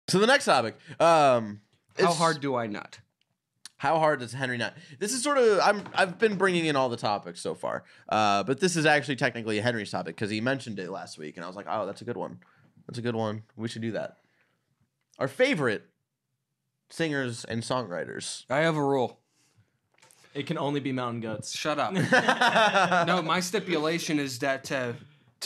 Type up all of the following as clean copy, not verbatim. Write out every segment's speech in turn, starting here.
So the next topic. How hard do I nut? How hard does Henry nut? This is sort of I've been bringing in all the topics so far, but this is actually technically Henry's topic because he mentioned it last week, and I was like, oh, that's a good one. That's a good one. We should do that. Our favorite singers and songwriters. I have a rule. It can only be mountain goats. Shut up. No, my stipulation is that to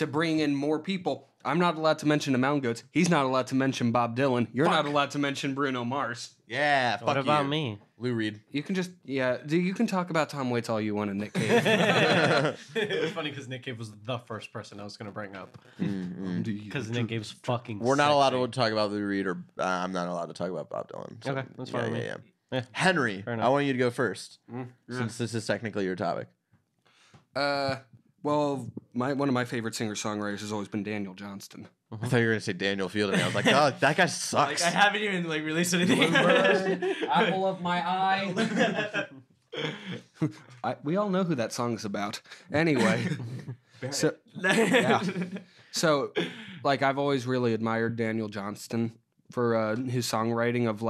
bring in more people, I'm not allowed to mention the Mountain Goats. He's not allowed to mention Bob Dylan. You're not allowed to mention Bruno Mars. Yeah, fuck What about you. me? Lou Reed. You can just, you can talk about Tom Waits all you want and Nick Cave. It was funny because Nick Cave was the first person I was going to bring up. Because Nick Cave's fucking We're not allowed sexy. to talk about Lou Reed, or I'm not allowed to talk about Bob Dylan. So, Okay, that's fine with me. Yeah. Henry, Fair enough. I want you to go first, since this is technically your topic. Well, one of my favorite singer-songwriters has always been Daniel Johnston. I thought you were gonna say Daniel Fielding. I was like, oh, that guy sucks. Like, I haven't even released anything. Apple of my eye. We all know who that song's about. Anyway, so I've always really admired Daniel Johnston for his songwriting of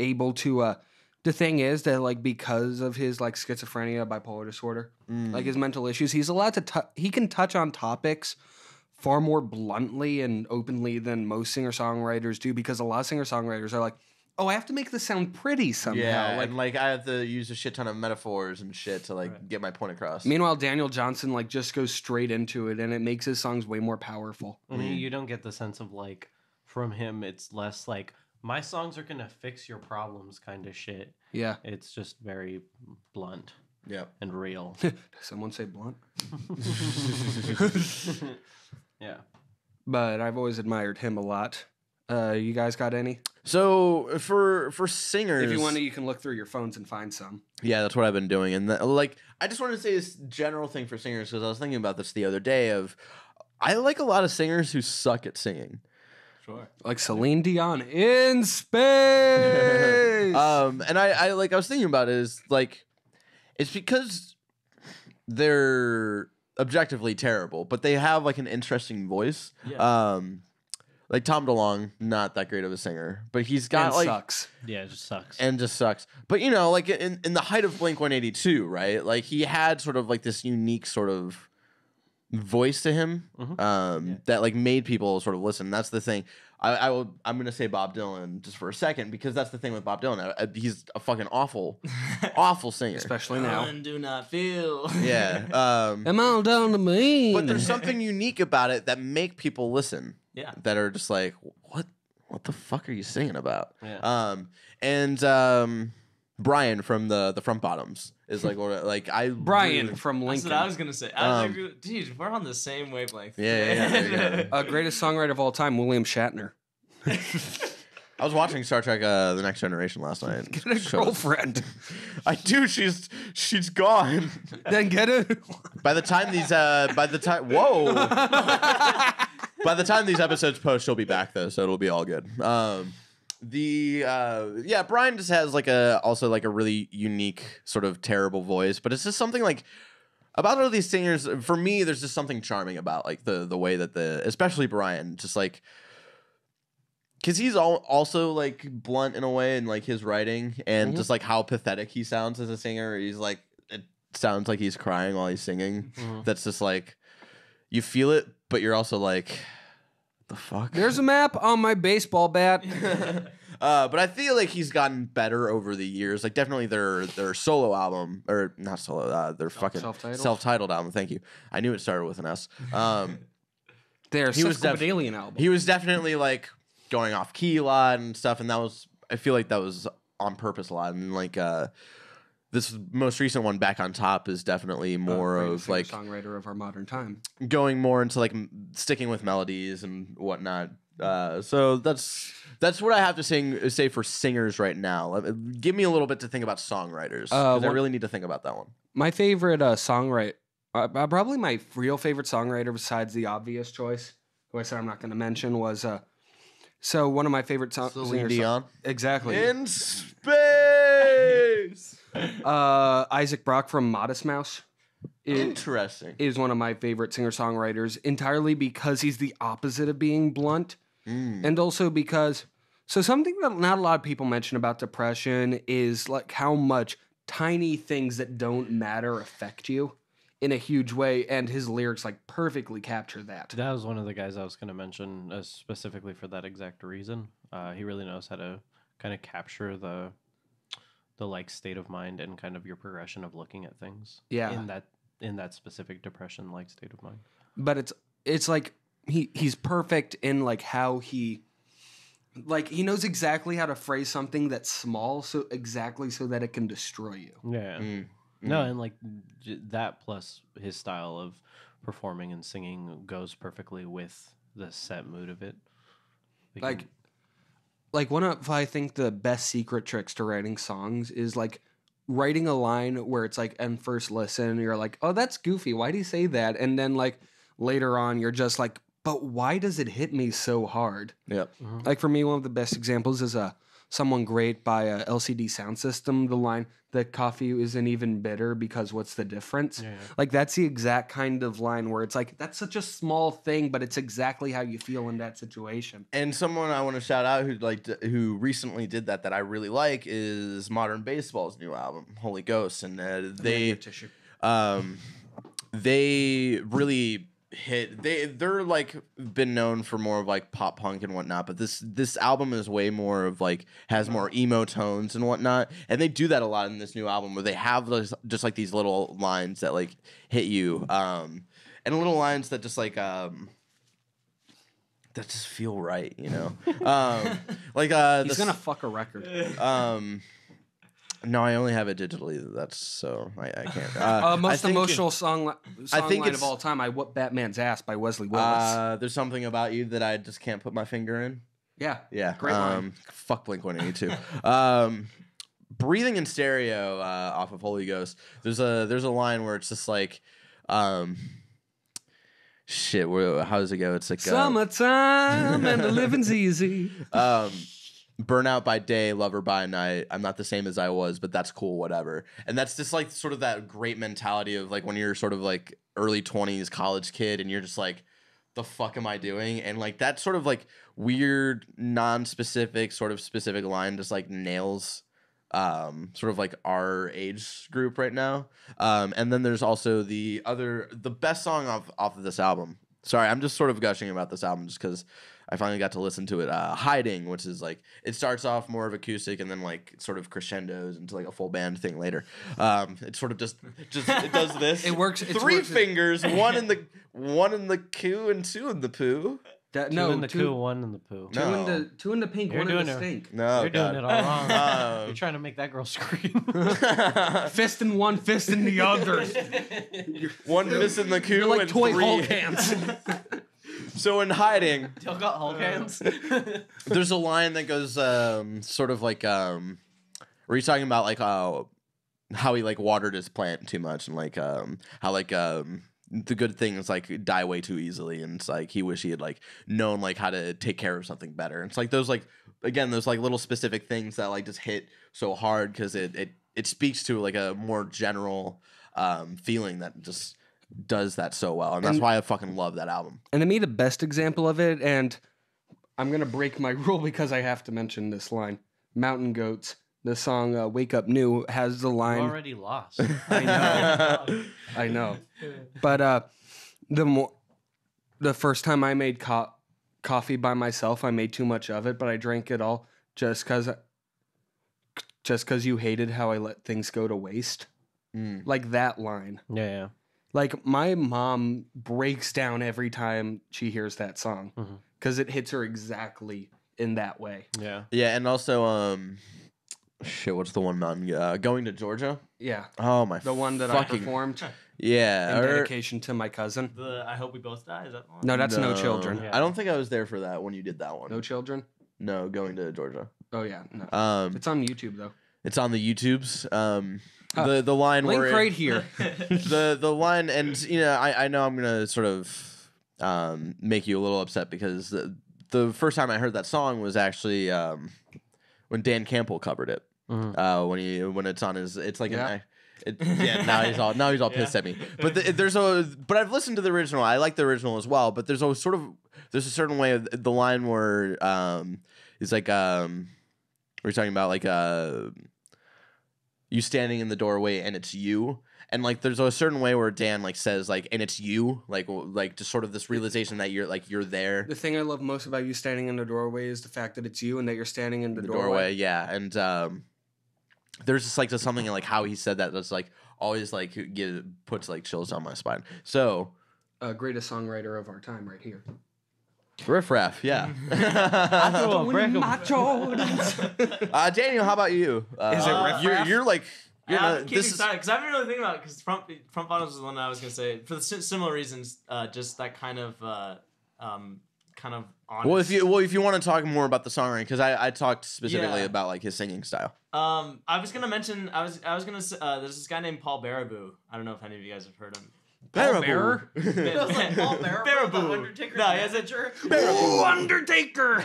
able to. The thing is that because of his schizophrenia, bipolar disorder, his mental issues, he's allowed to he can touch on topics far more bluntly and openly than most singer-songwriters do, because a lot of singer-songwriters are like, oh, I have to make this sound pretty somehow. Yeah, and I have to use a shit ton of metaphors and shit to get my point across. Meanwhile, Daniel Johnston just goes straight into it, and it makes his songs way more powerful. You don't get the sense of from him, it's less my songs are gonna fix your problems kind of shit. Yeah. It's just very blunt. Yeah. And real. Does someone say blunt? Yeah. But I've always admired him a lot. You guys got any? So for singers, If you want to, you can look through your phones and find some. yeah, that's what I've been doing, and I just wanted to say this general thing for singers because I was thinking about this the other day. I like a lot of singers who suck at singing. Sure. Like Celine Dion in space. And I was thinking about it is it's because they're objectively terrible, but they have an interesting voice. Yeah. Like Tom DeLonge, not that great of a singer, but he's got sucks. Yeah, it just sucks. and just sucks. But in the height of Blink-182, right? He had sort of this unique sort of voice to him that made people sort of listen. That's the thing. I'm gonna say Bob Dylan just for a second because that's the thing with Bob Dylan. He's a fucking awful singer, Especially now. And do not feel. Yeah. Am all down to me. But there's something unique about it that make people listen. Yeah. That are just what the fuck are you singing about? Yeah. And Brian from the Front Bottoms is Brian from That's Lincoln. what I was gonna say. I was like, dude, we're on the same wavelength. Yeah. Greatest songwriter of all time, William Shatner. I was watching Star Trek: The Next Generation last night. Get a girlfriend. I do. She's gone. Then get it. By the time these by the time these episodes post, she'll be back though, so it'll be all good. Brian just has also a really unique sort of terrible voice, but it's just something about all these singers. For me, there's just something charming about the way that especially Brian, just because he's also blunt in a way in his writing and just how pathetic he sounds as a singer. He's it sounds like he's crying while he's singing. That's just you feel it, but you're also the fuck? There's a map on my baseball bat. But I feel he's gotten better over the years. Definitely their solo album, or not solo, their fucking self-titled album. Thank you. I knew it started with an S. Their Alien album. He was definitely going off key a lot and stuff, and I feel that was on purpose a lot. And this most recent one, Back on Top, is definitely more of songwriter of our modern time, going more into sticking with melodies and whatnot. So that's what I have to say for singers right now. Give me a little bit to think about songwriters, because I really need to think about that one. My favorite songwriter, probably my real favorite songwriter besides the obvious choice, who I said I'm not going to mention, was so one of my favorite Celine Dion. Exactly. In space. Isaac Brock from Modest Mouse. Interesting. is one of my favorite singer-songwriters entirely because he's the opposite of being blunt. And also because, so something that not a lot of people mention about depression is like how much tiny things that don't matter affect you in a huge way, and his lyrics like perfectly capture that. That was one of the guys I was going to mention specifically for that exact reason. He really knows how to kind of capture the like state of mind and kind of your progression of looking at things. Yeah. In that specific depression like state of mind. But it's like he's perfect in like how he knows exactly how to phrase something that's small so that it can destroy you. Yeah. No, and like that plus his style of performing and singing goes perfectly with the set mood of it. Like one of I think the best secret tricks to writing songs is like writing a line where it's like on first listen you're like, oh, that's goofy, why do you say that? And then like later on you're just like, but why does it hit me so hard? Yep. Like for me, one of the best examples is Someone Great by LCD Sound System. The line, the coffee isn't even bitter because what's the difference? Yeah. Like that's the exact kind of line where it's like, that's such a small thing, but it's exactly how you feel in that situation. And someone I want to shout out who recently did that I really like is Modern Baseball's new album, Holy Ghost, and they really hit. They're like been known for more of like pop punk and whatnot, but this album is way more of like has more emo tones and whatnot, and they do that a lot in this new album where they have just like these little lines that like hit you, and little lines that just like that just feel right, you know. He's gonna fuck a record. No, I only have it digitally. That's so I can't. Most emotional song line it's of all time. I Whoop Batman's Ass by Wesley Willis. There's something about you that I just can't put my finger in. Yeah, Great line. Fuck Blink-182. Breathing in Stereo off of Holy Ghost. There's a line where it's just like, shit. How does it go? It's like summertime and the living's easy. Burnout by day, lover by night. I'm not the same as I was, but that's cool, whatever. And that's just like sort of that great mentality of like when you're sort of like early 20s college kid and you're just like, the fuck am I doing? And like that sort of like weird, non-specific, sort of specific line just like nails sort of like our age group right now. And then there's also the best song off of this album. Sorry, I'm just sort of gushing about this album just because I finally got to listen to it. Hiding, which is like, it starts off more of acoustic and then like it sort of crescendos into like a full band thing later. It sort of just it does this. It works. Three fingers, one in the coo and two in the poo. Two in the coo, one in the poo. Two in the pink, You're one in doing the it. stink. No, You're doing it all wrong. You're trying to make that girl scream. Fist in one, fist in the other. One missing the coo You're like and toy three. Hulk hands. So in Hiding, Still got Hulk hands. there's a line that goes sort of like where he's talking about like how he like watered his plant too much and like how like the good things like die way too easily, and it's like he wish he had like known like how to take care of something better. And it's like those like again those like little specific things that like just hit so hard because it speaks to like a more general feeling that just does that so well, and that's why I fucking love that album. And to me, the best example of it, and I'm gonna break my rule because I have to mention this line. Mountain Goats, the song "Wake Up New" has the line. You already lost. I know. But the first time I made coffee by myself, I made too much of it, but I drank it all just because you hated how I let things go to waste. Like that line. Yeah. Like my mom breaks down every time she hears that song because it hits her exactly in that way. Yeah. Yeah, and also shit, what's the one mountain? Going to Georgia? Yeah. Oh my! The one that fucking, I performed Yeah. in dedication to my cousin. The I Hope We Both Die, is that the one? No, that's No Children. Yeah. I don't think I was there for that when you did that one. No Children? No, Going to Georgia. Oh yeah, no. It's on YouTube though. It's on the YouTubes. The line Link where right here. the line, and you know I know I'm gonna sort of make you a little upset because the first time I heard that song was actually when Dan Campbell covered it. When it's on his, it's like Now he's all pissed at me. But but I've listened to the original. I like the original as well. But there's a certain way of the line where it's like we're talking about like you standing in the doorway and it's you. And like, there's a certain way where Dan like says like, and it's you, like just sort of this realization that you're there. The thing I love most about you standing in the doorway is the fact that it's you and that you're standing in the doorway. Yeah, and there's just like something like how he said that's like always like puts like chills down my spine. So, greatest songwriter of our time, right here. Riff Raff, yeah. Daniel, how about you? Is it Riff Raff? You're like. I'm keeping excited because I've been really thinking about it because front bottoms was the one I was gonna say for the similar reasons. Just that kind of honest. Well, if you want to talk more about the songwriting, because I talked specifically about like his singing style. I was gonna mention I was gonna say, there's this guy named Paul Baraboo. I don't know if any of you guys have heard him. Paul Bearer? That was like Paul Baraboo, Undertaker. No, he has Oh, Undertaker!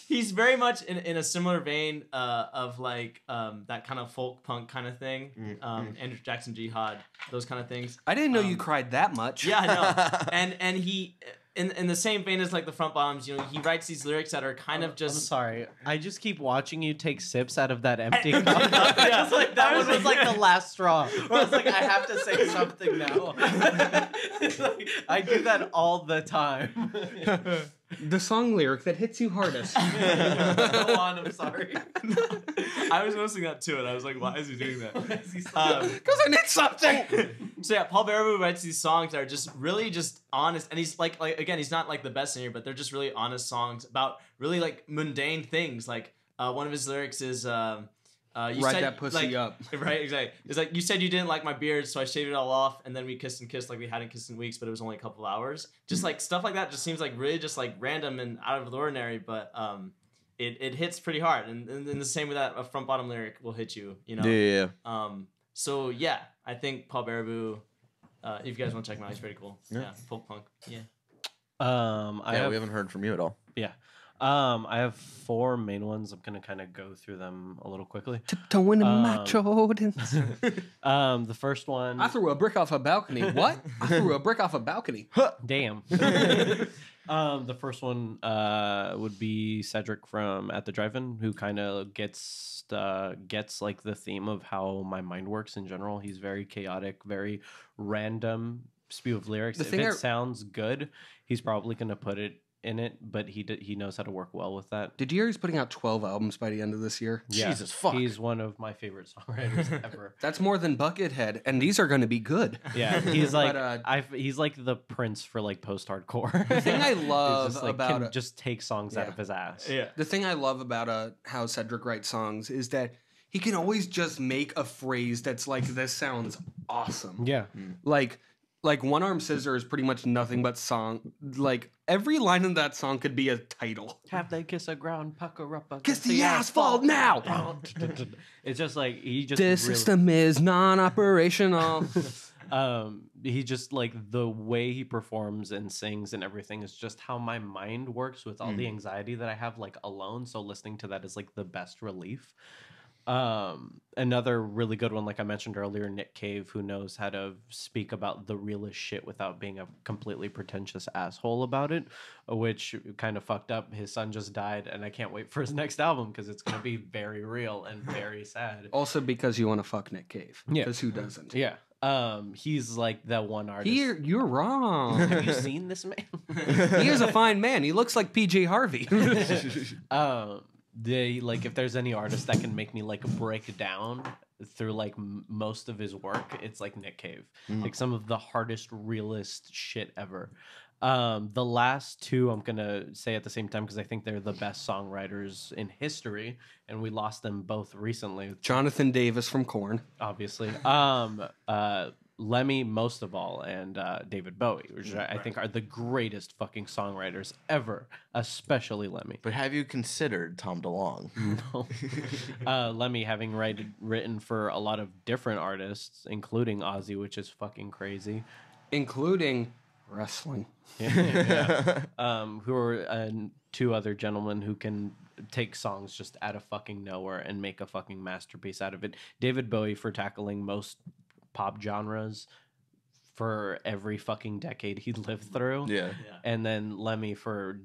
He's very much in a similar vein of like that kind of folk punk kind of thing. Andrew Jackson Jihad, those kind of things. I didn't know you cried that much. Yeah, I know. And he in the same vein as like the front bottoms, you know, he writes these lyrics that are kind of just. I'm sorry, I just keep watching you take sips out of that empty cup. Yeah, like that was like the last straw. Where I was like, I have to say something now. It's like, I do that all the time. The song lyric that hits you hardest. Go on, I'm sorry. I was noticing that too, and I was like, why is he doing that? Because I need something. So yeah, Paul Baraboo writes these songs that are just really just honest, and he's like again, he's not like the best singer, but they're just really honest songs about really like mundane things. Like one of his lyrics is you Ride said, that pussy up. Right, exactly. It's like, you said you didn't like my beard, so I shaved it all off, and then we kissed and kissed like we hadn't kissed in weeks, but it was only a couple of hours. Just like stuff like that just seems like really just like random and out of the ordinary, but it hits pretty hard. And the same with that, a front bottom lyric will hit you, you know? Yeah. So yeah, I think Paul Baraboo, if you guys want to check him out, he's pretty cool. Yeah, folk punk. Yeah. We haven't heard from you at all. Yeah. I have 4 main ones. I'm gonna kind of go through them a little quickly. Tiptoeing in my Jordans. The first one. I threw a brick off a balcony. What? I threw a brick off a balcony. Damn. The first one would be Cedric from At the Drive-In, who kind of gets like the theme of how my mind works in general. He's very chaotic, very random spew of lyrics. If it sounds good, he's probably gonna put it in it, but he knows how to work well with that. Did you hear he's putting out 12 albums by the end of this year? Yeah, Jesus fuck. He's one of my favorite songwriters ever. That's more than Buckethead, and these are going to be good. Yeah, he's like he's like the Prince for like post-hardcore. The thing I love just, like, about can just take songs out of his ass. Yeah. The thing I love about how Cedric writes songs is that he can always just make a phrase that's like, this sounds awesome. Yeah. Like One Arm Scissor is pretty much nothing but song. Like every line in that song could be a title. Have they kiss a ground, pucker up, kiss the asphalt now. It's just like he just. This system is non-operational. He just like the way he performs and sings and everything is just how my mind works with all the anxiety that I have like alone. So listening to that is like the best relief. Another really good one, like I mentioned earlier, Nick Cave, who knows how to speak about the realest shit without being a completely pretentious asshole about it, which kind of fucked up. His son just died, and I can't wait for his next album because it's going to be very real and very sad. Also because you want to fuck Nick Cave. Yeah. Because who doesn't? Yeah. He's like the one artist. You're wrong. Have you seen this man? He is a fine man. He looks like PJ Harvey. If there's any artist that can make me like break down through like most of his work, it's like Nick Cave. Like some of the hardest, realest shit ever. The last 2 I'm gonna say at the same time because I think they're the best songwriters in history, and we lost them both recently. Jonathan Davis from Korn, obviously. Lemmy most of all, and David Bowie, which I think are the greatest fucking songwriters ever, especially Lemmy. But have you considered Tom DeLonge? No. Lemmy having written for a lot of different artists, including Ozzy, which is fucking crazy. Including wrestling. Yeah. Who are 2 other gentlemen who can take songs just out of fucking nowhere and make a fucking masterpiece out of it. David Bowie for tackling most pop genres for every fucking decade he lived through. Yeah. Yeah. And then Lemmy for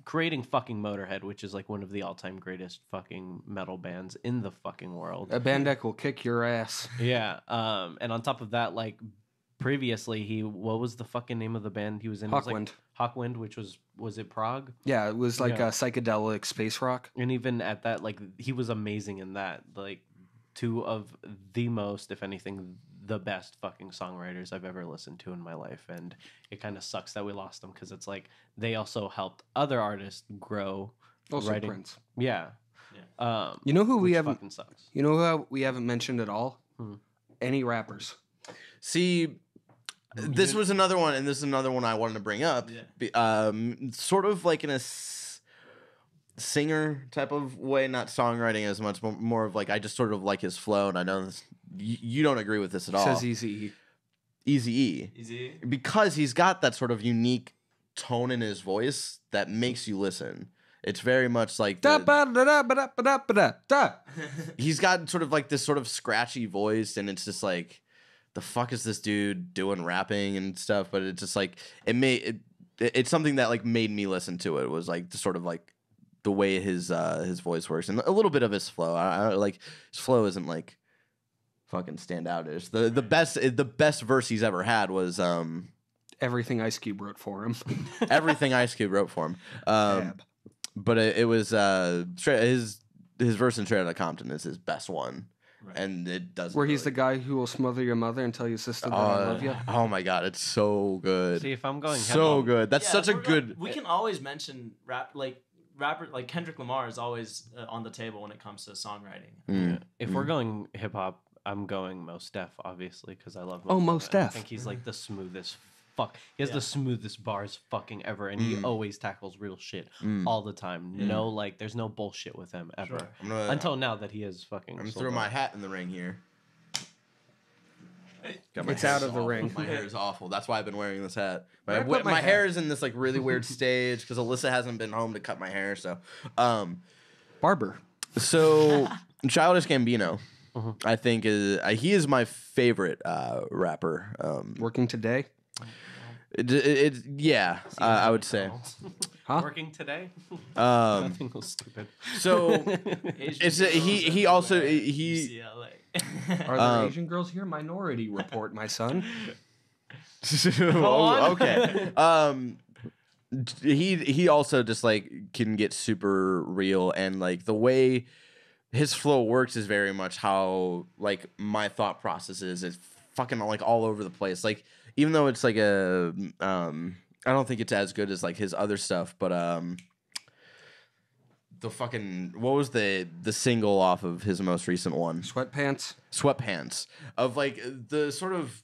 creating fucking Motorhead, which is like one of the all-time greatest fucking metal bands in the fucking world. A band deck will kick your ass. Yeah. And on top of that, like previously what was the fucking name of the band he was in? It was, Hawkwind. like, Hawkwind, which was it Prague? Yeah, it was like Yeah. a psychedelic space rock. And even at that, like he was amazing in that. Like two of the most, if anything, the best fucking songwriters I've ever listened to in my life. And it kind of sucks that we lost them because it's like they also helped other artists grow. Also writing. Prince. Yeah. You know who we which haven't? fucking sucks. You know who we haven't mentioned at all? Any rappers? See, this was another one, and this is another one I wanted to bring up. Yeah. Sort of like in a singer type of way, not songwriting as much, but more of like I just sort of like his flow, and I know this, you don't agree with this at all. Says Eazy-E. Eazy-E. Easy. Because he's got that sort of unique tone in his voice that makes you listen. It's very much like he's got sort of like this sort of scratchy voice, and it's just like, the fuck is this dude doing rapping and stuff? But it's just like it's something that like made me listen to it. It was like the sort of like the way his voice works and a little bit of his flow. I like his flow isn't like fucking standoutish. The best verse he's ever had was Everything Ice Cube wrote for him. everything Ice Cube wrote for him. But it was his verse in Straight Outta Compton is his best one. Right. And it doesn't. Where he's the guy who will smother your mother and tell your sister that I love you. Oh my god, it's so good. See, if I'm going So hip-hop- good. That's Yeah, such a we're good. we can always mention rapper like Kendrick Lamar is always on the table when it comes to songwriting. Mm. If we're going hip hop, I'm going Mos Def, obviously, because I love. Oh, Mos Mos Def. I Def. think he's like the smoothest. He has Yeah. the smoothest bars fucking ever, and he always tackles real shit all the time. No, like, there's no bullshit with him ever. Sure. I'm gonna, Until now that he is fucking. I'm sold throwing my out. hat in the ring here. God, my It's hair out is of the awful. ring. My hair is awful. That's why I've been wearing this hat. Where'd I My, put my my hat? hair is in this like really weird stage because Alyssa hasn't been home to cut my hair. So, Barber. so Childish Gambino, Uh-huh. I think he is my favorite rapper. Working today. Yeah, I would say. Huh? Working today? Um, Nothing was stupid. so Asian it's girls he and also UCLA. he Are there Asian girls here? Minority Report, my son. Oh, okay. He also just like can get super real, and like the way his flow works is very much how like my thought process is. It's fucking like all over the place. Like even though it's like a I don't think it's as good as like his other stuff, but the fucking what was the single off of his most recent one? Sweatpants. Sweatpants, of like the sort of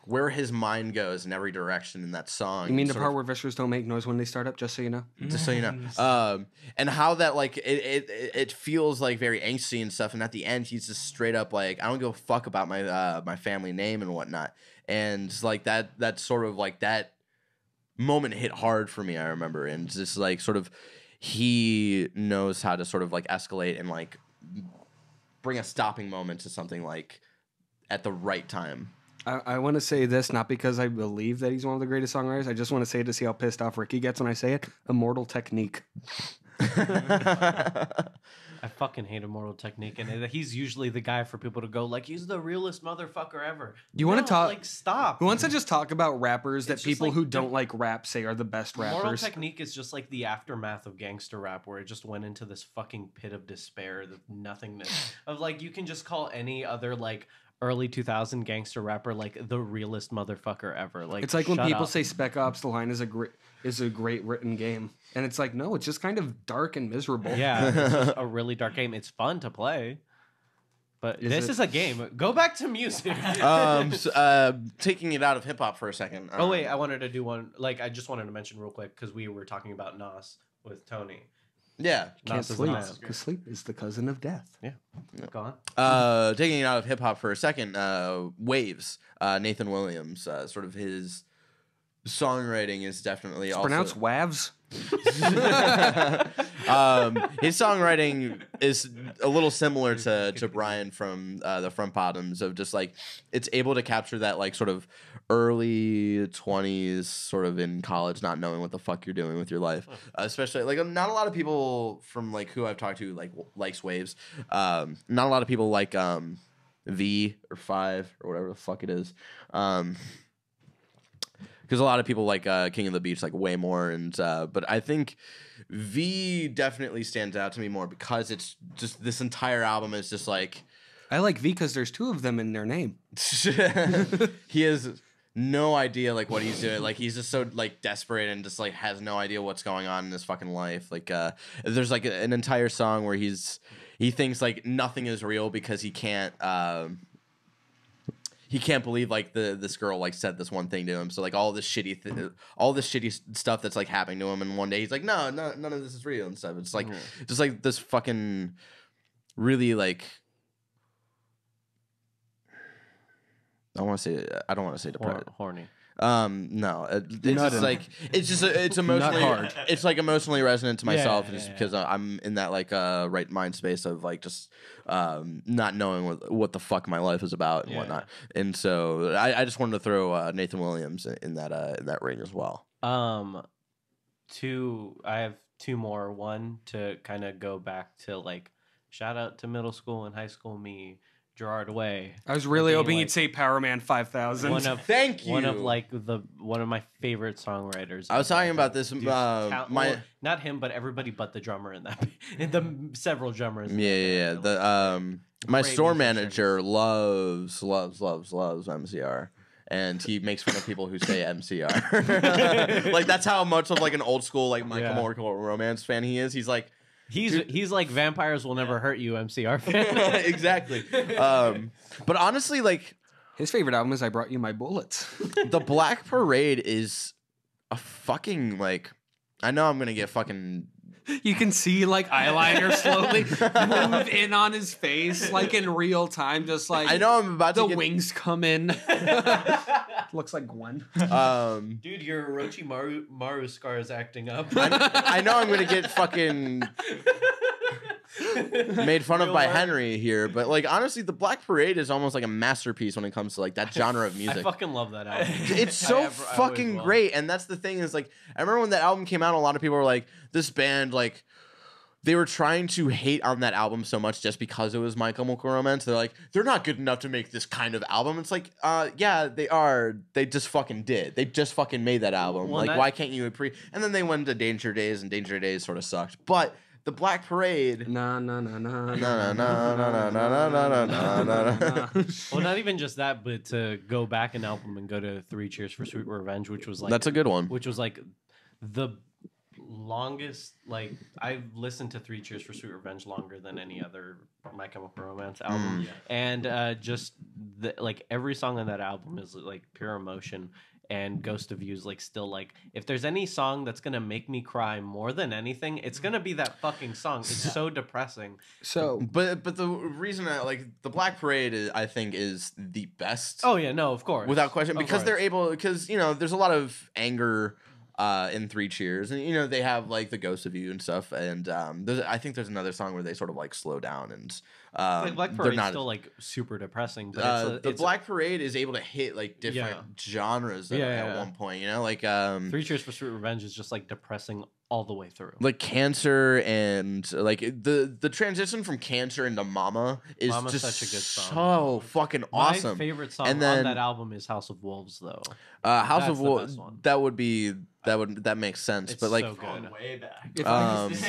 where his mind goes in every direction in that song. You mean the sort part of- where Vishers don't make noise when they start up? Just so you know. just so you know, and how that like it feels like very angsty and stuff, and at the end he's just straight up like, I don't give a fuck about my my family name and whatnot, and like that sort of like that moment hit hard for me, I remember, and just like sort of he knows how to sort of like escalate and like bring a stopping moment to something like at the right time. I want to say this not because I believe that he's one of the greatest songwriters. I just want to say it to see how pissed off Ricky gets when I say it. Immortal Technique. I fucking hate Immortal Technique, and he's usually the guy for people to go like, he's the realest motherfucker ever. You wanna No, talk- Like, stop. Who wants to just talk about rappers that It's just people like who the- don't like rap say are the best Immortal rappers? Technique is just like the aftermath of gangster rap, where it just went into this fucking pit of despair, the nothingness of like, you can just call any other like early 2000 gangster rapper like the realest motherfucker ever. Like, It's like when shut people up. say Spec Ops: The Line is a great written game, and it's like, no, it's just kind of dark and miserable. Yeah, it's just a really dark game. It's fun to play, but this is a game. Go back to music. Taking it out of hip hop for a second. Oh wait, I wanted to do one. Like, I just wanted to mention real quick because we were talking about Nas with Tony. Yeah. Can't Nas is sleep Nas. because sleep is the cousin of death. Go on. Taking it out of hip hop for a second. Waves. Nathan Williams. Sort of his songwriting is definitely It's also pronounced WAVs. his songwriting is a little similar to Brian from the Front Bottoms, of just like it's able to capture that like sort of early 20s sort of in college, not knowing what the fuck you're doing with your life. Especially like not a lot of people from like who I've talked to like likes Waves. Not a lot of people like V or 5 or whatever the fuck it is. Because a lot of people like King of the Beach like way more, and but I think V definitely stands out to me more because it's just this entire album is just like I like V because there's 2 of them in their name. he has no idea like what he's doing. Like he's just so like desperate and just like has no idea what's going on in his fucking life. Like there's like an entire song where he thinks like nothing is real because he can't believe like this girl like said this one thing to him. So like all this shitty stuff that's like happening to him, and one day he's like, no, none of this is real and stuff. It's like just like this fucking really like I don't want to say depressed. Horny. No, it's just it's emotionally hard. It's like emotionally resonant to myself, yeah, just yeah. because I'm in that like right mind space of like just not knowing what the fuck my life is about and whatnot. And so I just wanted to throw Nathan Williams in that ring as well. I have 2 more. One to kind of go back to like shout out to middle school and high school me, Gerard Way. I was really Being, hoping like, you'd say Power Man 5000. Thank you. One of like one of my favorite songwriters. I was talking about this. Not him, but everybody but the drummer in that. In the several drummers. in that Yeah. band. My Great store musicians. manager loves MCR. And he makes fun of people who say MCR. Like that's how much of like an old school like My Chemical Romance fan he is. He's like He's like Vampires Will Never Hurt You MCR fan. exactly. But honestly, like His favorite album is I Brought You My Bullets. the Black Parade is a fucking like. I know I'm gonna get fucking. You can see like eyeliner slowly move in on his face, like in real time, just like I know I'm about the to get. wings come in. Looks like Gwen. Dude, your Orochimaru Maru scar is acting up. I know I'm gonna get fucking made fun of Real by life. Henry here, but like honestly, the Black Parade is almost like a masterpiece when it comes to like that genre of music. I fucking love that album. It's so I always fucking will. great, and that's the thing is like I remember when that album came out, a lot of people were like, this band like they were trying to hate on that album so much just because it was My Chemical Romance. They're like, they're not good enough to make this kind of album. It's like, yeah, they are. They just fucking did. They just fucking made that album. Well, like, why can't you And then they went to Danger Days, and Danger Days sort of sucked. But the Black Parade. No. No. Well, not even just that, but to go back an album and go to 3 Cheers for Sweet Revenge, which was like That's a good one. which was like the longest. Like I've listened to 3 Cheers for Sweet Revenge longer than any other My Chemical Romance album, and just like every song on that album is like pure emotion. And Ghost of You is like still like if there's any song that's gonna make me cry more than anything, it's gonna be that fucking song. It's so depressing. So But the reason I like the Black Parade is, I think is the best. Oh yeah, no, of course, Without question, Of because course. they're able, because you know there's a lot of anger in 3 Cheers, and you know they have like the Ghost of You and stuff, and I think there's another song where they sort of like slow down and Like Black they're Parade's not still like super depressing, but the it's Black Parade is able to hit like different genres at one point, you know, like 3 Cheers for Sweet Revenge is just like depressing all the way through. like Cancer, and like the transition from Cancer into Mama is Mama's just such a good song. so fucking awesome. My favorite song And then- on that album is House of Wolves, though. House That's of the Wolves, best one. that makes sense, It's but like so good. Way back.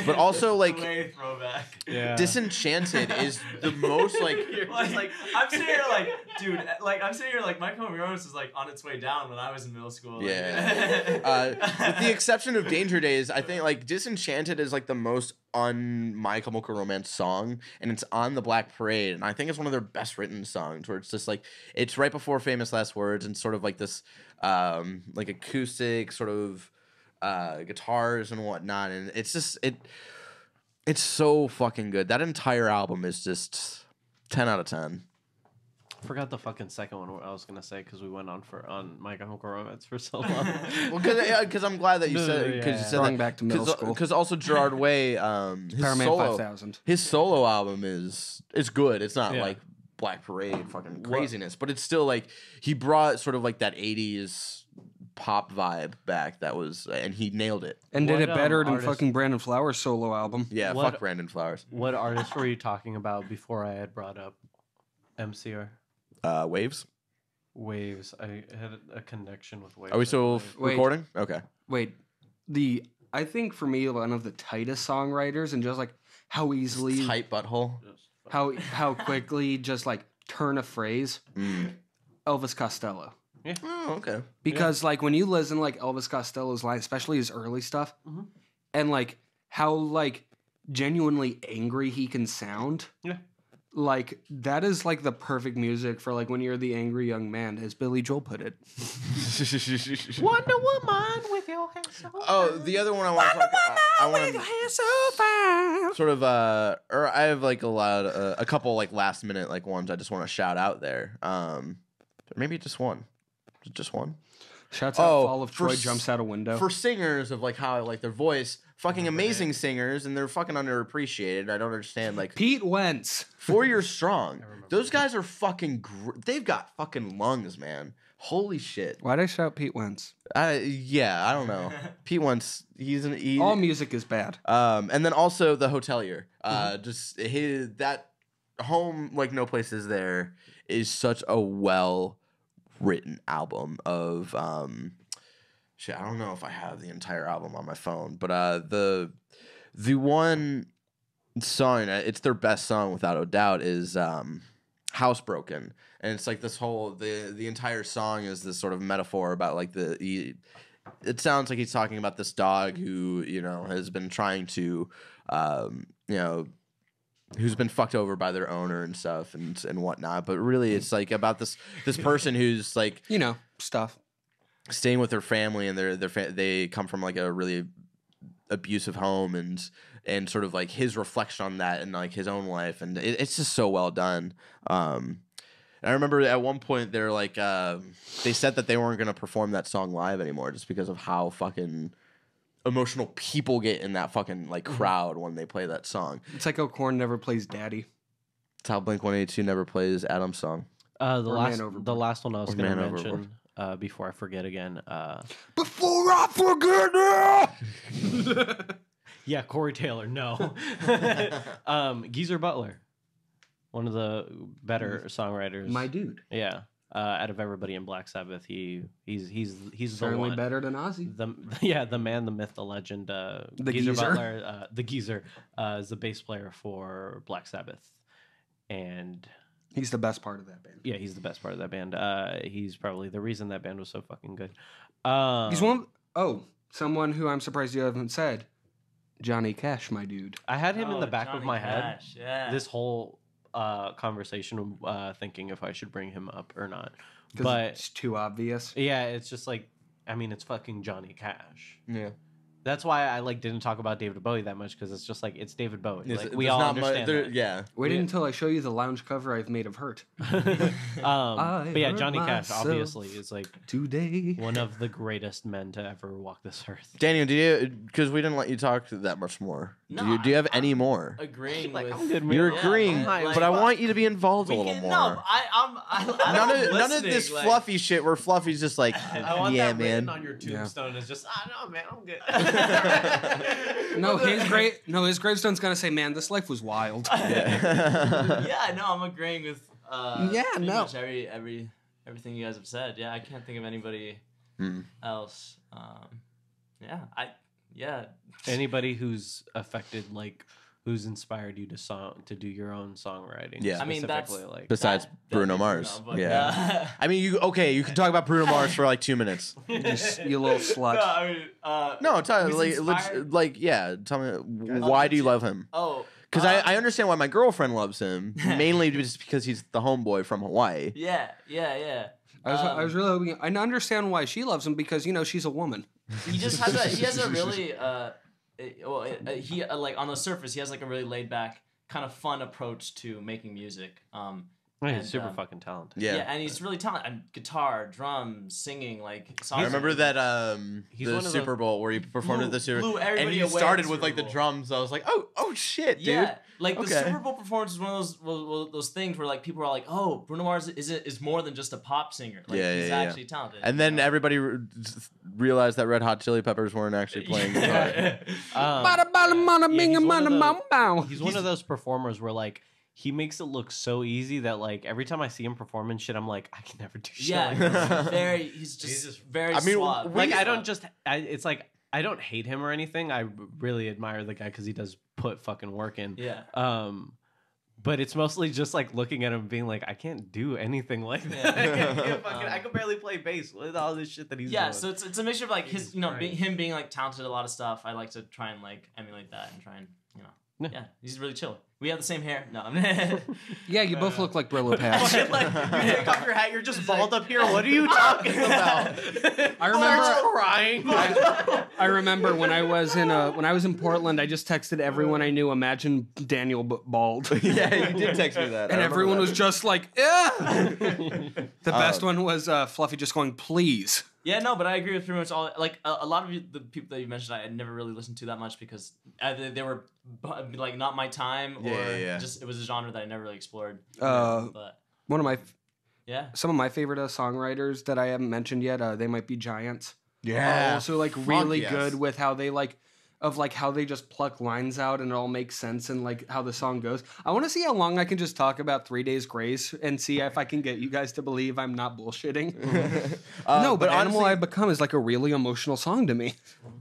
but also like Way throwback. Yeah. Disenchanted is the most like Like I'm sitting here like, dude, like I'm sitting here like My Chemical Romance was like on its way down when I was in middle school. Like, with the exception of Danger Days, I think like Disenchanted is like the most My Chemical Romance song, and it's on the Black Parade, and I think it's one of their best written songs, where it's just like it's right before Famous Last Words, and sort of like this like acoustic sort of guitars and whatnot, and it's just it's so fucking good. That entire album is just 10 out of 10. Forgot the fucking second one I was gonna say because we went on My Chemical Romance for so long. Well, because I'm glad that you said because you said Going that. back to middle school. Because also Gerard Way, his solo album is good. It's not like Black Parade fucking craziness, but it's still like he brought sort of like that 80s pop vibe back. That was and he nailed it. And did What, it better than artist- fucking Brandon Flowers' solo album. Yeah, What- fuck Brandon Flowers. What artist were you talking about before I had brought up MCR? Waves. Waves. I had a connection with Waves. Are we I still believe. Wait. recording? Okay. Wait, I think for me one of the tightest songwriters and just like how easily, Tight butthole. how quickly just like turn a phrase. Elvis Costello. Oh, okay. Because like when you listen like Elvis Costello's line, especially his early stuff, and like how like genuinely angry he can sound. Yeah. Like that is like the perfect music for like when you're the angry young man, as Billy Joel put it. Wonder Woman with your hands so Oh, the other one I want to talk about. I want to sort of or I have like a couple like last minute like ones I just want to shout out there. Maybe just one. Just one. Shouts out Fall of for Troy s- jumps out a window. For singers of like how I like their voice, fucking amazing singers, and they're fucking underappreciated. I don't understand. Like Pete Wentz. 4 Years Strong, those guys are fucking. They've got fucking lungs, man. Holy shit. Why'd I shout Pete Wentz? Yeah, I don't know. Pete once he All music is bad. and then also The Hotelier. Just that Home Like No Place Is There is such a well written album of shit. I don't know if I have the entire album on my phone, but the one song, it's their best song without a doubt, is Housebroken. And it's like this whole the entire song is this sort of metaphor about like it sounds like he's talking about this dog who, you know, has been trying to you know, who's been fucked over by their owner and stuff and whatnot. But really it's like about this person who's like, You know, stuff. staying with their family, and they come from like a really abusive home, and sort of like his reflection on that and like his own life, and it's just so well done. I remember at one point they're like they said that they weren't going to perform that song live anymore just because of how fucking emotional people get in that fucking like crowd when they play that song. It's like how Korn never plays Daddy. It's how Blink-182 never plays Adam's song. Man Overboard. The last one I was Or going to Man mention before I forget again. Before I forget it! Yeah, Corey Taylor. No, Geezer Butler, one of the better songwriters. My dude. Yeah, out of everybody in Black Sabbath, he's the Certainly one. better than Ozzy. The man, the myth, the legend. Geezer Butler, the Geezer, is the bass player for Black Sabbath, and He's the best part of that band. yeah, he's the best part of that band. He's probably the reason that band was so fucking good. He's one. Someone who I'm surprised you haven't said. Johnny Cash, my dude. I had him in the back of Johnny my head Cash, yeah. this whole conversation, thinking if I should bring him up or not. 'Cause But it's too obvious. yeah, it's just like, I mean, it's fucking Johnny Cash. Yeah. That's why I like didn't talk about David Bowie that much, because it's just like it's David Bowie. Yes, Like, there's we all not understand that. Yeah. Wait until I show you the lounge cover I've made of Hurt. But yeah, hurt Johnny Cash myself obviously is like today. one of the greatest men to ever walk this earth. Daniel, do you, because we didn't let you talk that much more. No, do you have I'm any more? Agreeing Like, with. I'm good, man. You're Yeah, agreeing, man, like, but I want you to be involved a we little can, more. no, None of this like, fluffy shit where Fluffy's just like, I want yeah, that written man. on your tombstone. It's just, no, man, I'm good. No, his gravestone's gonna say, "Man, this life was wild." Yeah, no, I'm agreeing with pretty no. much everything you guys have said. Yeah, I can't think of anybody else. Anybody who's affected, like, who's inspired you to do your own songwriting? Yeah. I mean, that's- specifically, like, Besides Bruno is Mars. but, Yeah. I mean, you can talk about Bruno Mars for like 2 minutes. You little slut. No, I mean, No, tell who's me, inspired? tell me, why do you love him? Oh, Because I understand why my girlfriend loves him, mainly just because he's the homeboy from Hawaii. yeah. I was really hoping. I understand why she loves him because she's a woman. He just has a really like on the surface he has like a really laid back kind of fun approach to making music. He's And, super fucking talented. Yeah, and he's really talented. And guitar, drums, singing, like songs. I remember that He's the one of Super Bowl where he performed at the Super blew and everybody he away started at with Super like the Bowl. drums. I was like, oh shit, dude. Yeah, like the Okay. Super Bowl performance was one of those things where like people are like, oh, Bruno Mars is more than just a pop singer. Like he's actually talented. And then everybody realized that Red Hot Chili Peppers weren't actually playing guitar. He's one of those performers where like he makes it look so easy that like every time I see him perform and shit, I'm like, I can never do shit. yeah, Like this. he's just very I mean, suave. Like Very I don't suave. it's like I don't hate him or anything. I really admire the guy because he does put fucking work in. Yeah. But it's mostly just like looking at him being like, I can't do anything like that. I can barely play bass with all this shit that he's doing. So it's a mixture of like his, Christ. him being like talented at a lot of stuff. I like to try and like emulate that and try and yeah, he's really chill. We have the same hair. No, I'm Yeah, you both look like Brillo pads. Fucking, like, you take off your hat, you're just bald up here. What are you talking about? I remember crying. I remember when I was in Portland, I just texted everyone I knew, imagine Daniel bald. Yeah, you did text me that. And everyone was just like, yeah. The best one was Fluffy just going, please. Yeah, no, but I agree with pretty much all. Like a lot of the people that you mentioned, I had never really listened to that much because either they were like not my time, or just it was a genre that I never really explored. But One of my yeah, some of my favorite songwriters that I haven't mentioned yet, they might be Giants. Yeah. Are also like really yes. good with how they how they just pluck lines out and it all makes sense and like how the song goes. I want to see how long I can just talk about 3 Days Grace and see if I can get you guys to believe I'm not bullshitting. No, but Animal honestly, I've Become is like a really emotional song to me.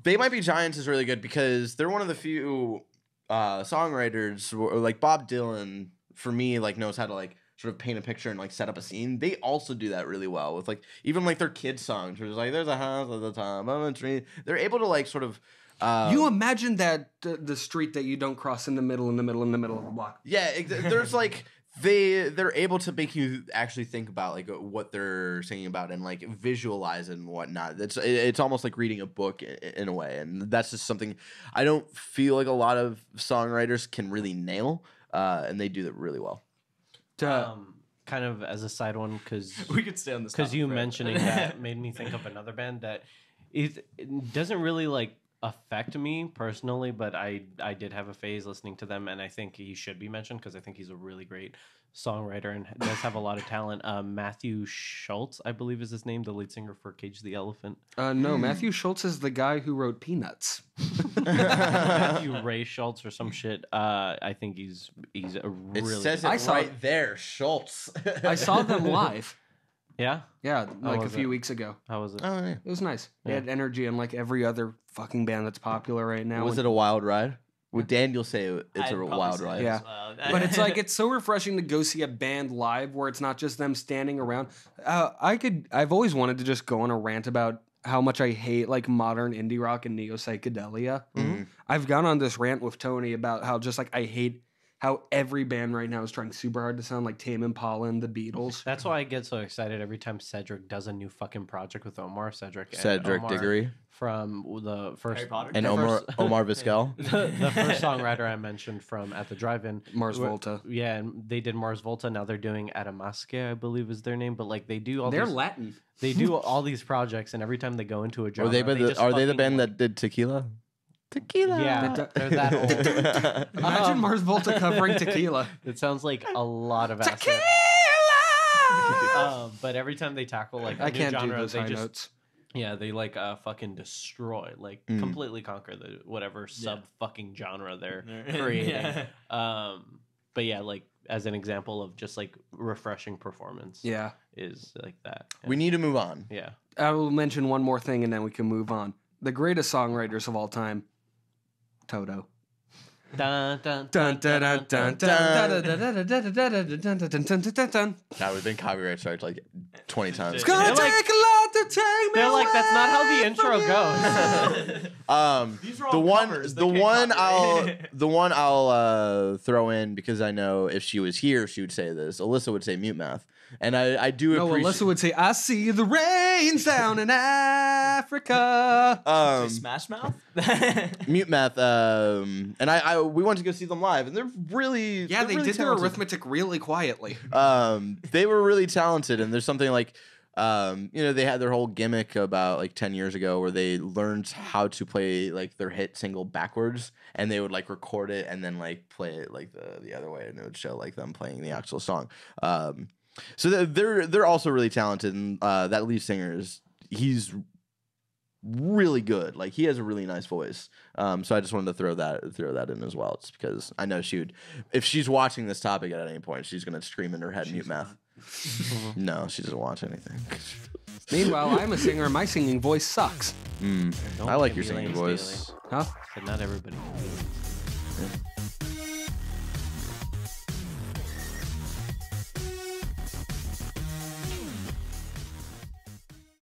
They Might Be Giants is really good because they're one of the few songwriters, like Bob Dylan, for me, like knows how to like sort of paint a picture and like set up a scene. They also do that really well with like even like their kids songs, where it's like there's a house at the top of a tree. They're able to like sort of You imagine that the street that you don't cross in the middle of the block. yeah, there's like they're able to make you actually think about like what they're singing about and like visualize it and whatnot. It's almost like reading a book in a way, and that's just something I don't feel like a lot of songwriters can really nail, and they do that really well. Kind of as a side one, because we could stay on this because topic you forever. mentioning that made me think of another band that it doesn't really like affect me personally, but I did have a phase listening to them, and I think he should be mentioned because I think he's a really great songwriter and does have a lot of talent. Matthew Schultz, I believe is his name, the lead singer for Cage the Elephant. No, Matthew Schultz is the guy who wrote Peanuts. Matthew Ray Schultz or some shit. I think he's a It really says I it saw right it. there, Schultz. I saw them live. yeah. Yeah, like a was few it? weeks ago. How was it? Oh yeah. It was nice. They Yeah. had energy unlike every other fucking band that's popular right now. Was And- it a wild ride? Would Daniel say it's I'd a probably wild say ride? Yeah. as well. But it's like it's so refreshing to go see a band live where it's not just them standing around. I've always wanted to just go on a rant about how much I hate like modern indie rock and neo psychedelia. Mhm. I've gone on this rant with Tony about how just like I hate how every band right now is trying super hard to sound like Tame Impala and the Beatles. That's why I get so excited every time Cedric does a new fucking project with Omar. Cedric Omar Diggory from the first Harry Potter? and the Omar first- Vizquel. the first songwriter I mentioned from At the Drive-In. Mars Wh- Volta. Yeah, and they did Mars Volta. Now they're doing Adamasque, I believe is their name. But like they do all They're these, Latin. they do all these projects, and every time they go into a genre, Are they just the fucking, band like- that did Tequila? Tequila. Yeah, they're that old. Imagine Mars Volta covering Tequila. It sounds like a lot of acid. But every time they tackle like a I new can't genre, do those they high just notes. yeah, they like fucking destroy, like completely conquer the whatever sub fucking genre they're creating. Yeah. But yeah, like as an example of just like refreshing performance, Yeah. is like that. We need to move on. Yeah, I will mention one more thing and then we can move on. The greatest songwriters of all time, Toto. dun, dun, Dun, dun, dun, dun, dun, dun, dun, dun, dun, dun, dun, dun, dun, dun, dun, dun, dun. God, we've been copyright striked like 20 times. It's gonna They're like- take a lot to take me They're like, that's not how the away intro from goes. These are all covers. They can't copyright. The one I'll throw in because I know if she was here, she would say this. Alyssa would say Mute Math, and I do No, appreciate. Alyssa would say, "I see the rains down in Africa." Say Smash Mouth. Mute Math, and we went to go see them live, and they're really Yeah, they really did their talented. arithmetic really quietly. They were really talented, and there's something like, they had their whole gimmick about like 10 years ago where they learned how to play like their hit single backwards, and they would like record it and then like play it like the other way, and it would show like them playing the actual song. So they're also really talented, and that lead singer he's really good. Like he has a really nice voice. So I just wanted to throw that in as well. It's because I know if she's watching this topic at any point, she's gonna scream in her head, Mute Math. No, she doesn't watch anything. Meanwhile, I'm a singer and my singing voice sucks. Don't I like give your me singing Lane voice. Staley. Huh? Said not everybody.